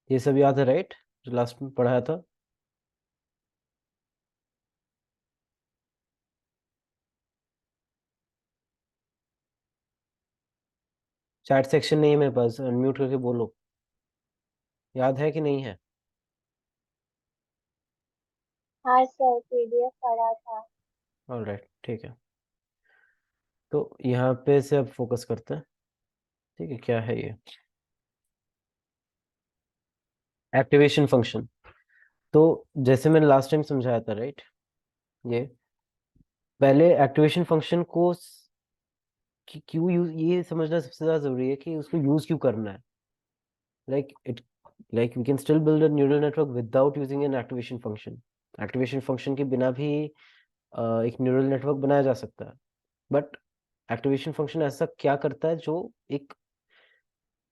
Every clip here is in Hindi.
ये सब याद है राइट, जो लास्ट में पढ़ाया था? चैट सेक्शन नहीं है मेरे पास, अनम्यूट करके बोलो। याद है कि नहीं है? हाँ सर, पीडीएफ पढ़ा था। ऑलराइट, ठीक है। तो यहाँ पे से अब फोकस करते हैं। ठीक है, क्या है ये? Activation function. तो जैसे मैंने लास्ट टाइम समझाया था राइट, ये पहले एक्टिवेशन फंक्शन को क्यों यूज, ये समझना सबसे ज्यादा जरूरी है कि उसको यूज क्यों करना है। Like it, like we can still build a neural network without using an activation function. Activation function के बिना भी एक न्यूरल नेटवर्क बनाया जा सकता है। बट एक्टिवेशन फंक्शन ऐसा क्या करता है जो एक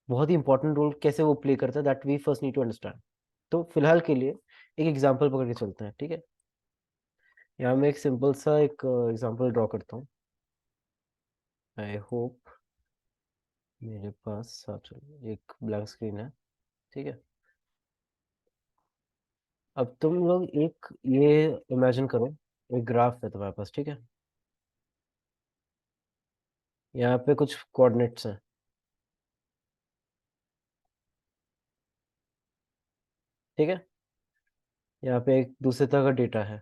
बहुत ही इंपॉर्टेंट रोल कैसे वो प्ले करता है, that we first need to understand. तो फिलहाल के लिए एक एग्जांपल पकड़ के चलते हैं, ठीक है? यहाँ मैं एक सिंपल सा एक एग्जांपल ड्रॉ करता हूँ। आई होप मेरे पास, हाँ चलो, एक ब्लैंक स्क्रीन है, ठीक है। अब तुम लोग एक ये इमेजिन करो, एक ग्राफ है तुम्हारे पास, ठीक है। यहाँ पे कुछ कोऑर्डिनेट्स हैं, ठीक है। यहाँ पे एक दूसरे तरह का डेटा है,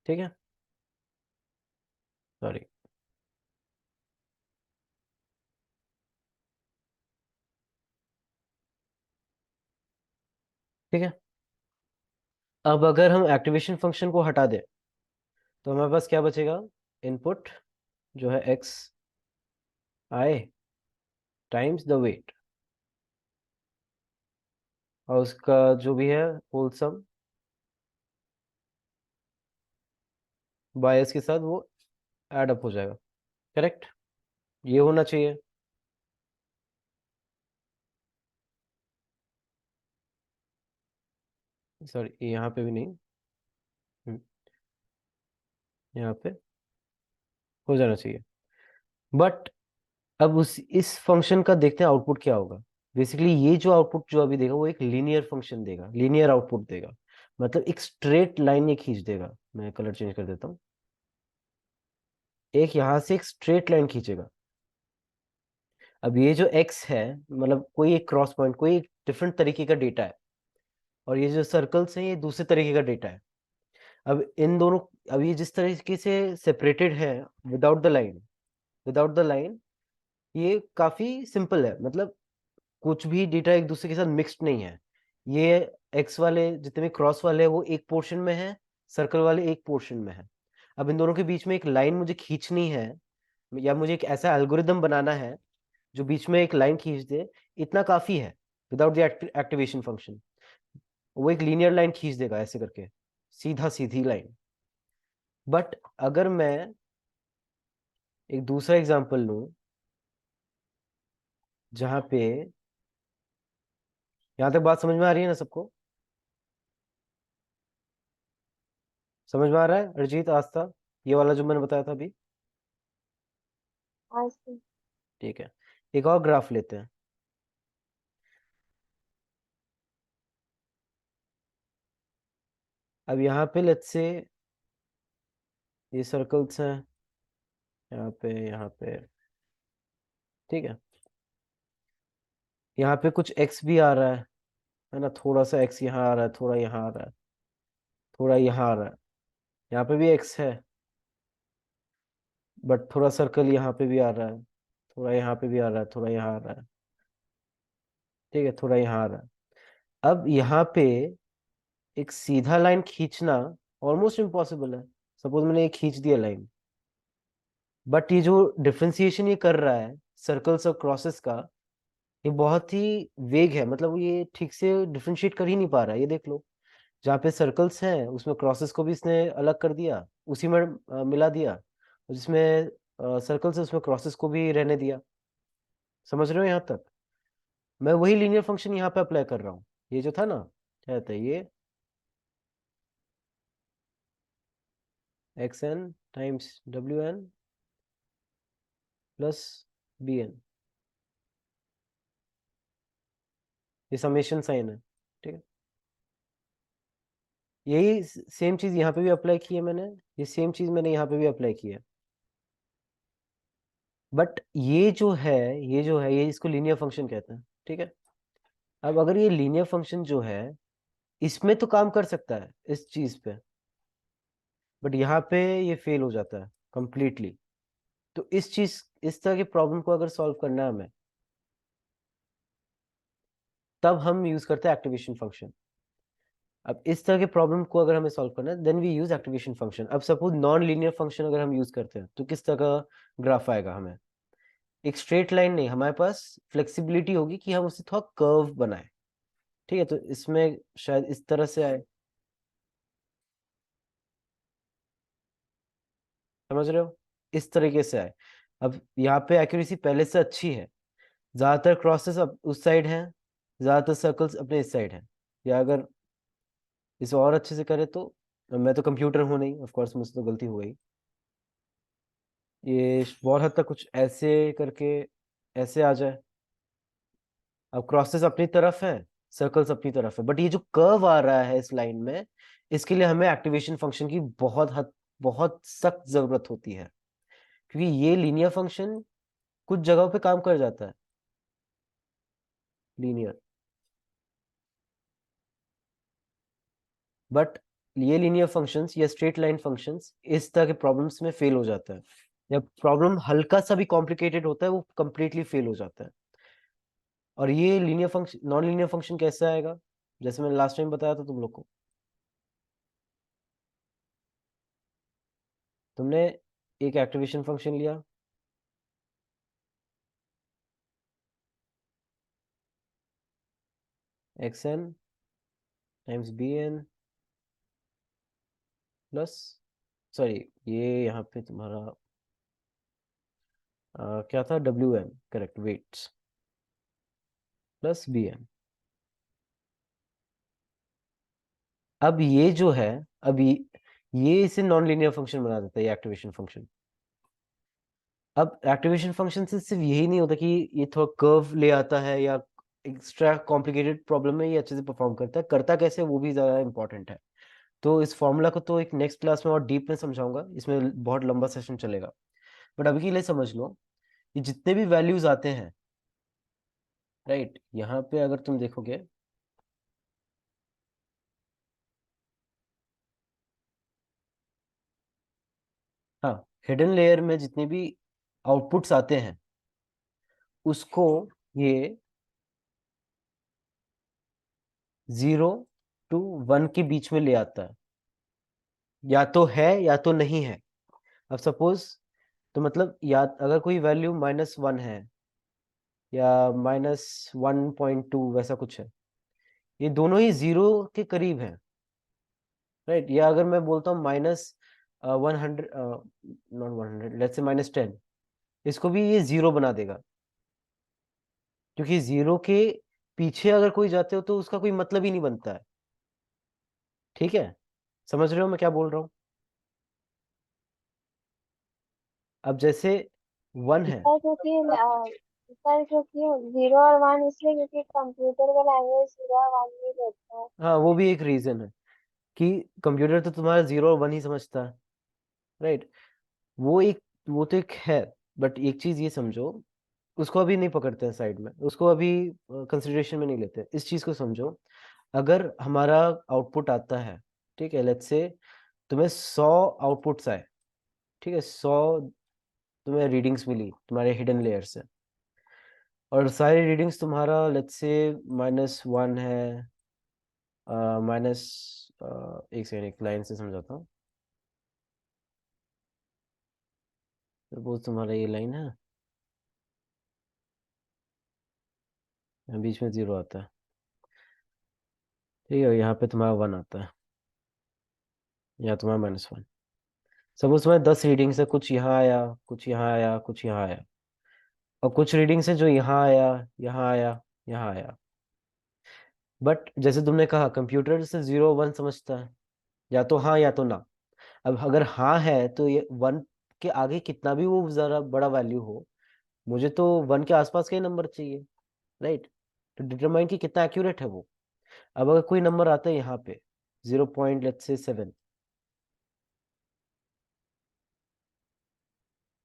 ठीक है। सॉरी, ठीक है। अब अगर हम एक्टिवेशन फंक्शन को हटा दें तो हमारे पास क्या बचेगा? इनपुट जो है X I times the weight, और उसका जो भी है होल सम बायस के साथ वो ऐड अप हो जाएगा, करेक्ट? ये होना चाहिए। सॉरी, यहाँ पे भी नहीं। यहाँ पे हो जाना चाहिए। बट अब उस इस फंक्शन का देखते हैं आउटपुट क्या होगा। बेसिकली ये जो आउटपुट जो अभी देगा वो एक लीनियर फंक्शन देगा, लीनियर आउटपुट देगा। मतलब एक स्ट्रेट लाइन ये खींच देगा। मैं कलर चेंज कर देता हूँ। एक यहाँ से एक स्ट्रेट लाइन खींचेगा। अब ये जो एक्स है, मतलब कोई एक क्रॉस पॉइंट, कोई एक डिफरेंट तरीके का डेटा है, और ये जो सर्कल्स हैं ये दूसरे तरीके का डेटा है। अब इन दोनों, अब ये जिस तरीके से सेपरेटेड है without the line, without the line, ये काफी सिंपल है। मतलब कुछ भी डेटा एक दूसरे के साथ मिक्स्ड नहीं है। ये एक्स वाले जितने भी क्रॉस वाले हैं वो एक पोर्शन में है, सर्कल वाले एक पोर्शन में है। अब इन दोनों के बीच में एक लाइन मुझे खींचनी है, या मुझे एक ऐसा एल्गोरिदम बनाना है जो बीच में एक लाइन खींच दे, इतना काफी है। विदाउट द एक्टिवेशन फंक्शन वो एक लीनियर लाइन खींच देगा ऐसे करके, सीधा सीधी लाइन। बट अगर मैं एक दूसरा एग्जांपल लूं जहां पे, यहां तक बात समझ में आ रही है ना सबको? समझ में आ रहा है अरिजीत, आस्था, ये वाला जो मैंने बताया था अभी? हाँ सर। ठीक है, एक और ग्राफ लेते हैं। अब यहाँ पे लेट्स से ये सर्कल्स हैं, यहाँ पे, यहाँ पे, ठीक है। यहाँ पे कुछ एक्स भी आ रहा है ना? थोड़ा सा एक्स यहाँ आ रहा है, थोड़ा यहाँ आ रहा है, थोड़ा यहाँ आ रहा है। यहाँ पे भी एक्स है, बट थोड़ा सर्कल यहाँ पे भी आ रहा है, थोड़ा यहाँ पे भी आ रहा है, थोड़ा यहाँ आ रहा है, ठीक है, थोड़ा यहाँ आ रहा है। अब यहाँ पे एक सीधा लाइन खींचना ऑलमोस्ट इम्पॉसिबल है। सपोज मैंने ये खींच दिया लाइन, बट ये जो डिफरेंशिएशन ये कर रहा है सर्कल्स और क्रॉसेस का, ये बहुत ही वेग है। मतलब ये ठीक से डिफरेंशिएट कर ही नहीं पा रहा है। ये देख लो, जहाँ पे सर्कल्स हैं उसमें क्रॉसेस को भी इसने अलग कर दिया, उसी में मिला दिया, और जिसमें सर्कल्स है उसमें क्रॉसेस को भी रहने दिया। समझ रहे हो यहाँ तक? मैं वही लीनियर फंक्शन यहाँ पे अप्लाई कर रहा हूँ। ये जो था ना, क्या कहते हैं ये, X N times W N plus B N, ये समेशन साइन है, ठीक है। यही सेम चीज यहाँ पे भी अप्लाई की है मैंने, ये सेम चीज मैंने यहाँ पे भी अप्लाई की है। बट ये जो है ये इसको लीनियर फंक्शन कहते हैं, ठीक है। अब अगर ये लीनियर फंक्शन जो है इसमें तो काम कर सकता है इस चीज पे, बट यहाँ पे ये फेल हो जाता है कंप्लीटली। तो इस तरह के प्रॉब्लम को अगर सॉल्व करना है हमें, तब हम यूज करते हैं एक्टिवेशन फंक्शन। अब इस तरह के प्रॉब्लम को अगर हमें सॉल्व करना है then we use activation function. अब सपोज नॉन लीनियर फंक्शन अगर हम यूज करते हैं तो किस तरह का ग्राफ आएगा हमें? एक स्ट्रेट लाइन नहीं, हमारे पास फ्लेक्सिबिलिटी होगी कि हम उसे थोड़ा कर्व बनाए, ठीक है। तो इसमें शायद इस तरह से आए, समझ रहे हो, इस तरीके से आए। अब यहाँ पे एक्यूरेसी पहले से अच्छी है, ज्यादातर क्रॉसेस अब उस साइड हैं, ज्यादातर सर्कल्स अपने इस साइड हैं। या अगर इसे और अच्छे से करे तो, मैं तो कंप्यूटर हूँ नहीं, ऑफ कोर्स मुझसे तो गलती हो गई। ये बहुत हद तक कुछ ऐसे करके ऐसे आ जाए। अब क्रॉसेस अपनी तरफ है, सर्कल्स अपनी तरफ है, बट ये जो कर्व आ रहा है इस लाइन में, इसके लिए हमें एक्टिवेशन फंक्शन की बहुत सख्त जरूरत होती है, क्योंकि ये लीनियर फंक्शन कुछ जगहों पे काम कर जाता है लीनियर, बट ये लीनियर फंक्शंस या स्ट्रेट लाइन फंक्शंस इस तरह के प्रॉब्लम्स में फेल हो जाता है। जब प्रॉब्लम हल्का सा भी कॉम्प्लिकेटेड होता है वो कंप्लीटली फेल हो जाता है। और ये linear function non linear function कैसे आएगा? जैसे मैंने लास्ट टाइम बताया था तुम लोग को, तुमने एक एक्टिवेशन फंक्शन लिया, X N times B N plus, sorry ये यहाँ पे तुम्हारा क्या था, W N, correct, weights plus B N. अब ये जो है, अब ये इसे नॉन लीनियर फंक्शन बना देता है ये एक्टिवेशन फंक्शन। अब एक्टिवेशन फंक्शन से सिर्फ यही नहीं होता कि ये थोड़ा कर्व ले आता है या एक्स्ट्रा कॉम्प्लिकेटेड प्रॉब्लम में ये अच्छे से परफॉर्म करता है, करता कैसे वो भी ज्यादा इंपॉर्टेंट है। तो इस फॉर्मूला को तो एक नेक्स्ट क्लास में और डीप में समझाऊंगा, इसमें बहुत लंबा सेशन चलेगा। बट अभी के लिए समझ लो, ये जितने भी वैल्यूज आते हैं, राइट, यहाँ पे अगर तुम देखोगे, हाँ, हिडन लेयर में जितने भी आउटपुट्स आते हैं उसको ये 0 to 1 के बीच में ले आता है, या तो है या तो नहीं है। अब सपोज, तो मतलब या अगर कोई वैल्यू -1 है या -1.2 वैसा कुछ है, ये दोनों ही 0 के करीब है, राइट। या अगर मैं बोलता हूँ -100, नॉट 100, लेट्स से -10, इसको भी ये 0 बना देगा, क्योंकि 0 के पीछे अगर कोई जाते हो तो उसका कोई मतलब ही नहीं बनता है, ठीक है। समझ रहे हो मैं क्या बोल रहा हूँ? अब जैसे 1 है, सर क्योंकि 0 और 1 इसलिए क्योंकि कंप्यूटर का लैंग्वेज 0 और 1 ही देता है। हाँ वो भी एक रीजन है कि कंप्यूटर तो तुम्हारा 0 और 1 ही समझता है, राइट। वो तो एक है, बट एक चीज ये समझो, उसको अभी नहीं पकड़ते हैं साइड में, उसको अभी कंसिडरेशन में नहीं लेते। इस चीज को समझो, अगर हमारा आउटपुट आता है, ठीक है, लेट्स से तुम्हें 100 आउटपुट्स आए, ठीक है, 100 तुम्हें रीडिंग्स मिली तुम्हारे हिडन लेयर से, और सारी रीडिंग्स तुम्हारा लेट्स से -1 है, माइनस, एक सेकंड, एक लाइन से समझाता हूँ। सपोज तुम्हारा ये लाइन है, बीच में 0 आता है, ठीक है, यहाँ पे तुम्हारा 1 आता है, या तुम्हारा -1। सपोज तुम्हारे 10 रीडिंग से कुछ यहाँ आया, कुछ यहाँ आया, कुछ यहाँ आया, और कुछ रीडिंग से जो यहाँ आया, यहाँ आया, यहाँ आया। बट जैसे तुमने कहा कंप्यूटर से 0 1 समझता है, या तो हाँ या तो ना। अब अगर हाँ है तो ये 1 के आगे कितना भी वो जरा बड़ा वैल्यू हो, मुझे तो 1 के आसपास का ही नंबर चाहिए, राइट? तो डिटरमाइन कि कितना एक्यूरेट है वो। अब अगर कोई नंबर आता है यहाँ पे 0.7,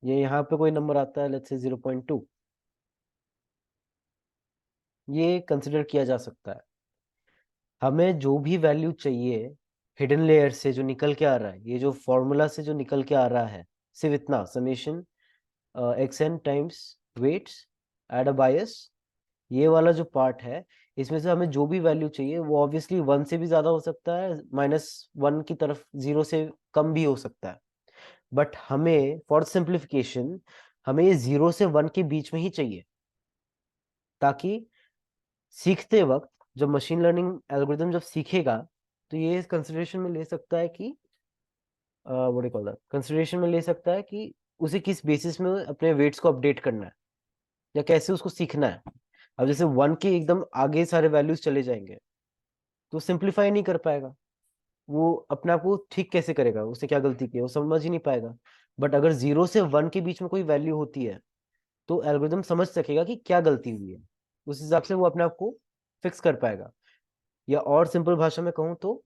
ये यहाँ पे कोई नंबर आता है लेट्स से 0.2, ये कंसिडर किया जा सकता है। हमें जो भी वैल्यू चाहिए हिडन लेयर से जो निकल के आ रहा है, ये जो फॉर्मूला से जो निकल के आ रहा है, सिर्फ इतना summation X N times weights add a bias, ये वाला जो पार्ट है, इसमें से हमें जो भी वैल्यू चाहिए वो ऑब्वियसली 1 से भी ज्यादा हो सकता है, -1 की तरफ 0 से कम भी हो सकता है। बट हमें फॉर सिंप्लीफिकेशन हमें ये 0 से 1 के बीच में ही चाहिए, ताकि सीखते वक्त जब मशीन लर्निंग एल्गोरिथम जब सीखेगा तो ये कंसिडरेशन में ले सकता है कि what do call that, consideration में ले सकता है कि उसे किस बेसिस में अपने वेट्स को अपडेट करना है या कैसे उसको सीखना है। अब जैसे 1 के एकदम आगे सारे वैल्यूज चले जाएंगे तो सिंप्लीफाई नहीं कर पाएगा, वो अपने आप को ठीक कैसे करेगा, उससे क्या गलती की है वो समझ ही नहीं पाएगा। बट अगर 0 से 1 के बीच में कोई वैल्यू होती है तो एल्गोरिथम समझ सकेगा कि क्या गलती हुई है, उस हिसाब से वो अपने आप को फिक्स कर पाएगा। या और सिंपल भाषा में कहूँ तो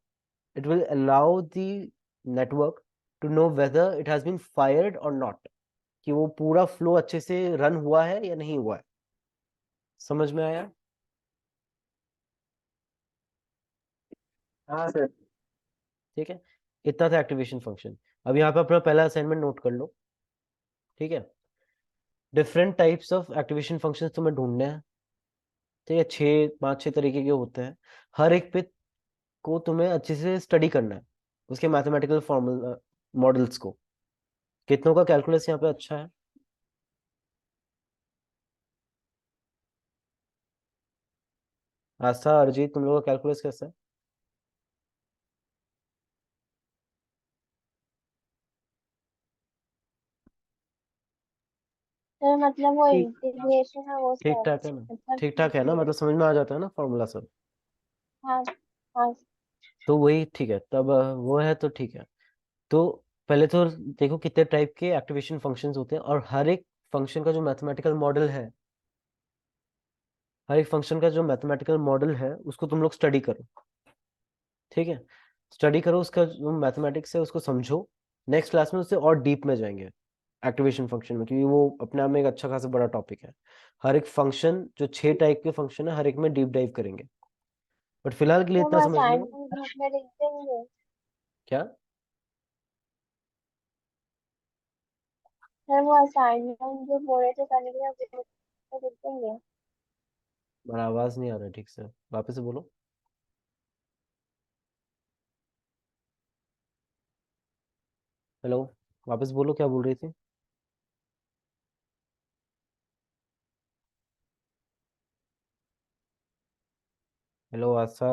it will allow the network to know whether it has been fired और नॉट, कि वो पूरा फ्लो अच्छे से रन हुआ है या नहीं हुआ है। समझ में आया? हाँ सर। ठीक है, इतना था एक्टिवेशन फंक्शन। अब यहाँ पे अपना पहला असाइनमेंट नोट कर लो, ठीक है? Different types of activation functions तुम्हें ढूंढने हैं, ठीक है? 5-6 तरीके के होते हैं। हर एक पे को तुम्हें अच्छे से स्टडी करना है, उसके मैथमेटिकल फॉर्मूला मॉडल्स को। कितनों का कैलकुलस यहाँ पे अच्छा है? आस्था, अरिजीत, तुम लोगों का कैलकुलस कैसा है? सर मतलब वो ठीक। इंटीग्रेशन है वो ठीक सर, ठाक है ना? मतलब ठीक ठाक है ना, मतलब समझ में आ जाता है ना फॉर्मूला सब? हाँ हाँ। तो वही ठीक है तब, वो है तो ठीक है। तो पहले तो देखो कितने टाइप के एक्टिवेशन फंक्शंस होते हैं, और हर एक फंक्शन का जो मैथमेटिकल मॉडल है, हर एक फंक्शन का जो मैथमेटिकल मॉडल है उसको तुम लोग स्टडी करो, ठीक है? स्टडी करो, उसका जो मैथमेटिक्स है उसको समझो। नेक्स्ट क्लास में उससे और डीप में जाएंगे एक्टिवेशन फंक्शन में, क्योंकि वो अपने आप में एक अच्छा खासा बड़ा टॉपिक है। हर एक फंक्शन, जो 6 टाइप के फंक्शन है, हर एक में डीप डाइव करेंगे। बट फिलहाल के लिए तो इतना वो समझ लो। असाइनमेंट ग्रुप में लिख देंगे। क्या? सर वो असाइनमेंट जो बोले थे करने के लिए वो ग्रुप में लिख देंगे। मेरा आवाज नहीं आ रहा है ठीक से, वापस से बोलो। हेलो, वापस बोलो, क्या बोल रही थी? हेलो आशा।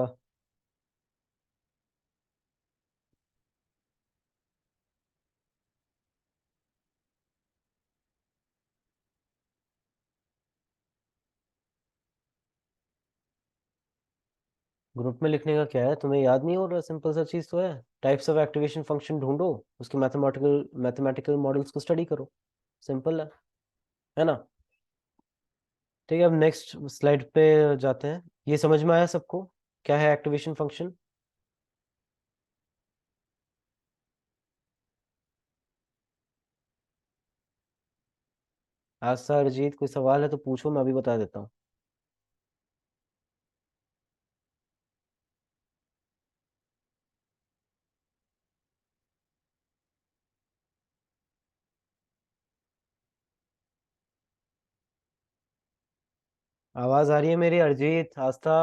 ग्रुप में लिखने का क्या है, तुम्हें याद नहीं हो रहा? सिंपल सा चीज तो है, टाइप्स ऑफ एक्टिवेशन फंक्शन ढूंढो, उसके मैथमेटिकल मॉडल्स को स्टडी करो, सिंपल है ना? ठीक है, अब नेक्स्ट स्लाइड पे जाते हैं। ये समझ में आया सबको, क्या है एक्टिवेशन फंक्शन? आज सर अरिजीत, कोई सवाल है तो पूछो, मैं अभी बता देता हूँ। आवाज आ रही है मेरी? अरिजीत, आस्था।